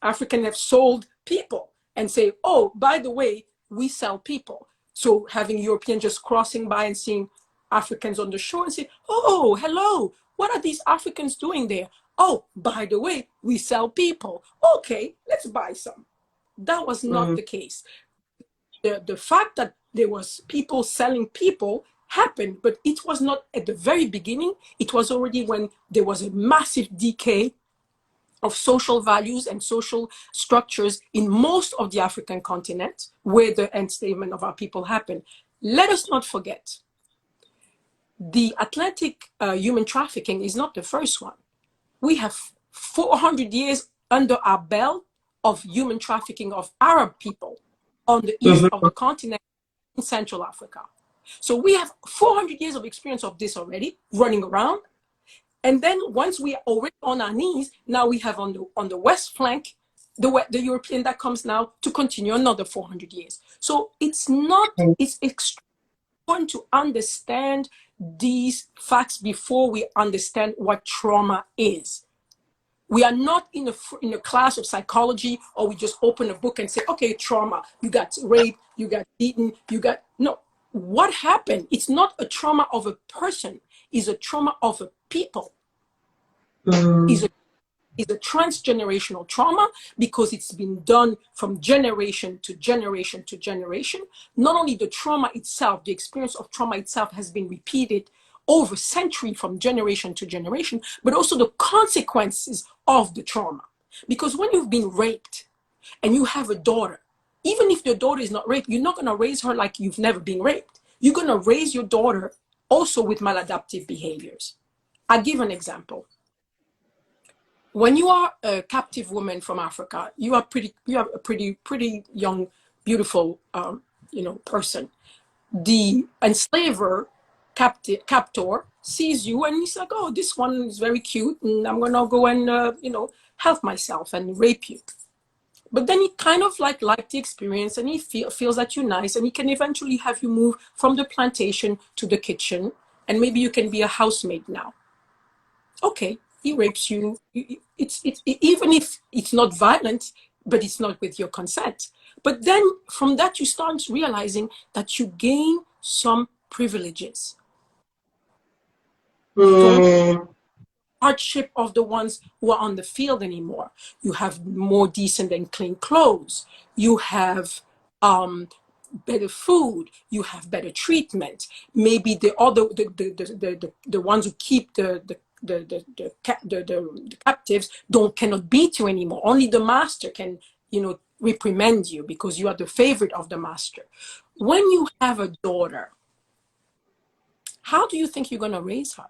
African have sold people and say, oh, by the way, we sell people. So having Europeans just crossing by and seeing Africans on the shore and say, oh, hello, what are these Africans doing there? Oh, by the way, we sell people. Okay, let's buy some. That was not the case. The fact that there was people selling people happened, but it was not at the very beginning. It was already when there was a massive decay of social values and social structures in most of the African continent where the enslavement of our people happened. Let us not forget, the Atlantic human trafficking is not the first one. We have 400 years under our belt of human trafficking of Arab people on the east of the continent in Central Africa. So we have 400 years of experience of this already running around. And then once we are already on our knees, now we have on the west flank, the European that comes now to continue another 400 years. So it's extremely important to understand these facts before we understand what trauma is. We are not in a class of psychology, or we just open a book and say, okay, trauma, you got raped, you got beaten, no. What happened? It's not a trauma of a person, it's a trauma of a people. It's a transgenerational trauma because it's been done from generation to generation to generation. Not only the trauma itself, the experience of trauma itself has been repeated over century from generation to generation, but also the consequences of the trauma. Because when you've been raped and you have a daughter, even if your daughter is not raped, you're not going to raise her like you've never been raped. You're going to raise your daughter also with maladaptive behaviors. I'll give an example. When you are a captive woman from Africa, you are a pretty young, beautiful, person. The enslaver, captor, sees you and he's like, oh, this one is very cute, and I'm gonna go and help myself and rape you. But then he kind of like the experience, and he feels that you're nice, and he can eventually have you move from the plantation to the kitchen, and maybe you can be a housemaid now. Okay. He rapes you. It's even if it's not violent, but it's not with your consent. But then from that, you start realizing that you gain some privileges. Hardship of the ones who are on the field anymore. You have more decent and clean clothes. You have better food. You have better treatment. Maybe the ones who keep the captives cannot beat you anymore. Only the master can, reprimand you because you are the favorite of the master. When you have a daughter, how do you think you're going to raise her?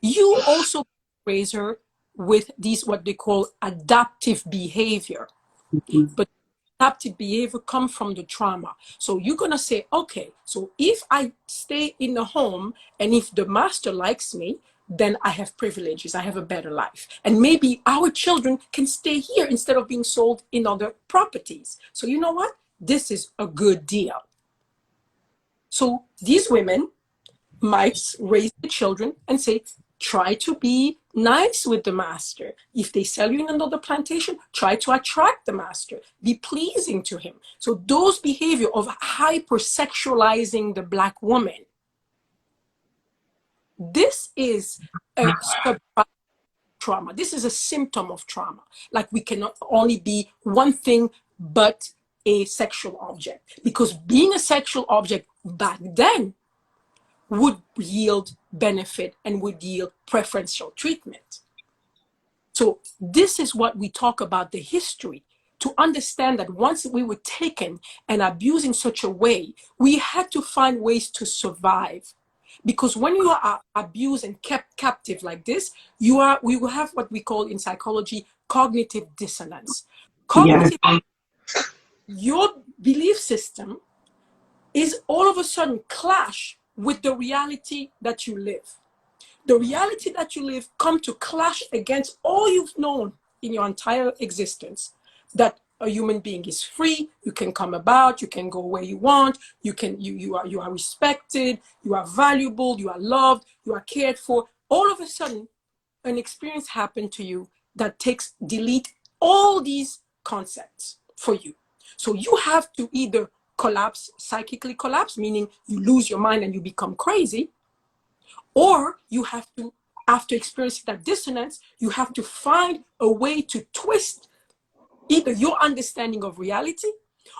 You also raise her with these, what they call adaptive behavior. But adaptive behavior comes from the trauma. So you're going to say, okay, so if I stay in the home and if the master likes me, then I have privileges, I have a better life. And maybe our children can stay here instead of being sold in other properties. So you know what? This is a good deal. So these women might raise the children and say, try to be nice with the master. If they sell you in another plantation, try to attract the master. Be pleasing to him. So those behavior of hypersexualizing the Black woman, this is a trauma. This is a symptom of trauma. Like we cannot only be one thing but a sexual object. Because being a sexual object back then would yield benefit and would yield preferential treatment. So this is what we talk about the history, to understand that once we were taken and abused in such a way, we had to find ways to survive. Because when you are abused and kept captive like this, we will have what we call in psychology cognitive dissonance. Your belief system is all of a sudden clash with the reality that you live. The reality that you live come to clash against all you've known in your entire existence. That a human being is free, you can come about, you can go where you want, you are respected, you are valuable, you are loved, you are cared for. All of a sudden, an experience happened to you that delete all these concepts for you. So you have to either psychically collapse, meaning you lose your mind and you become crazy, or you have to, after experiencing that dissonance, you have to find a way to twist either your understanding of reality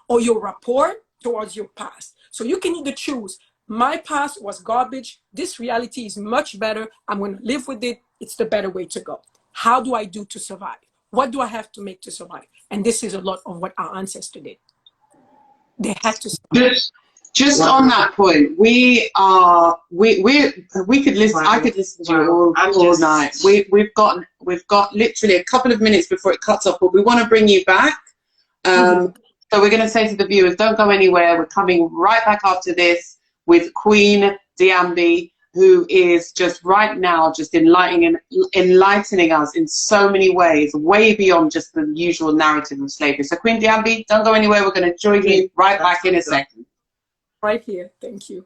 or your rapport towards your past. So you can either choose, my past was garbage, this reality is much better, I'm going to live with it, it's the better way to go. How do I do to survive? What do I have to make to survive? And this is a lot of what our ancestors did. They had to survive. Just on that point, we could listen. I could listen to you all night. We've got literally a couple of minutes before it cuts off, but we want to bring you back. So we're going to say to the viewers, don't go anywhere. We're coming right back after this with Queen Diambi, who is just right now just enlightening us in so many ways, way beyond just the usual narrative of slavery. So Queen Diambi, don't go anywhere. We're going to join you right back in a second. Right here. Thank you.